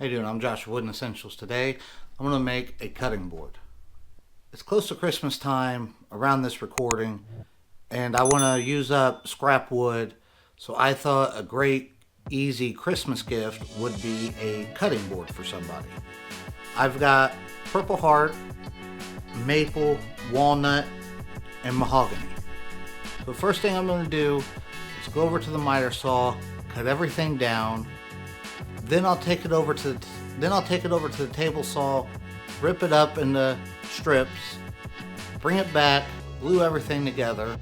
How you doing? I'm Josh with Wooden Essentials. Today, I'm going to make a cutting board. It's close to Christmas time around this recording, and I want to use up scrap wood, so I thought a great, easy Christmas gift would be a cutting board for somebody. I've got Purple Heart, Maple, Walnut, and Mahogany. So the first thing I'm going to do is go over to the miter saw, cut everything down. Then I'll take it over to the table saw, rip it up into strips, bring it back, glue everything together.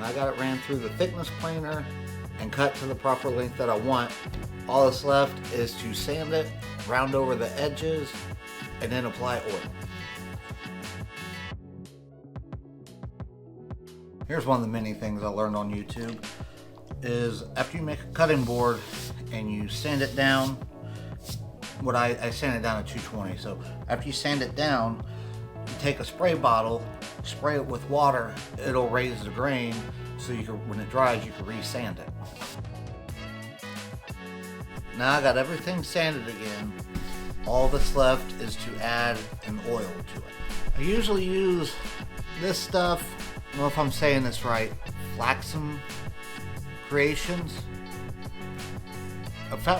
I got it ran through the thickness planer and cut to the proper length that I want. All that's left is to sand it, round over the edges, and then apply oil. Here's one of the many things I learned on YouTube is after you make a cutting board and you sand it down, I sand it down at 220. So after you sand it down, you take a spray bottle, spray it with water, it'll raise the grain so you can, when it dries, you can re-sand it. Now I got everything sanded again. All that's left is to add an oil to it. I usually use this stuff, I don't know if I'm saying this right, Flaxen Creations.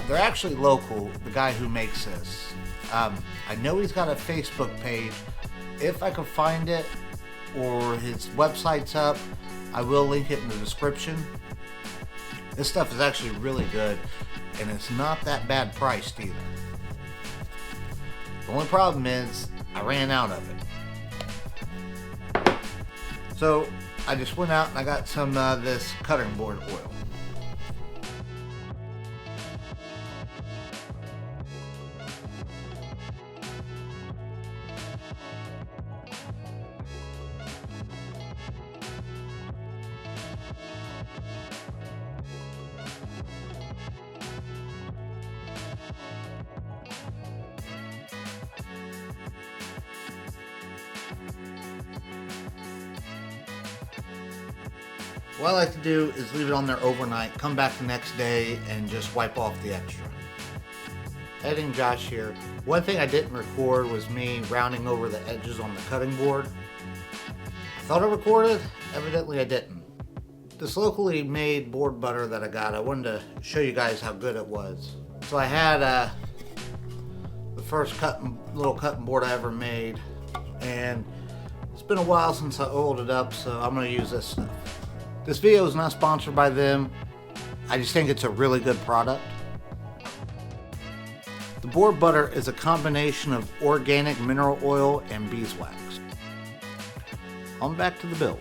They're actually local, the guy who makes this. I know he's got a Facebook page. If I can find it or his website's up, I will link it in the description. This stuff is actually really good and it's not that bad priced either. The only problem is I ran out of it. So I just went out and I got some this cutting board oil. What I like to do is leave it on there overnight, come back the next day, and just wipe off the extra. Editing Josh here. One thing I didn't record was me rounding over the edges on the cutting board. I thought I recorded, evidently I didn't. This locally made board butter that I got, I wanted to show you guys how good it was. So I had the first little cutting board I ever made, and it's been a while since I oiled it up, so I'm going to use this stuff. This video is not sponsored by them. I just think it's a really good product. The board butter is a combination of organic mineral oil and beeswax. On back to the build.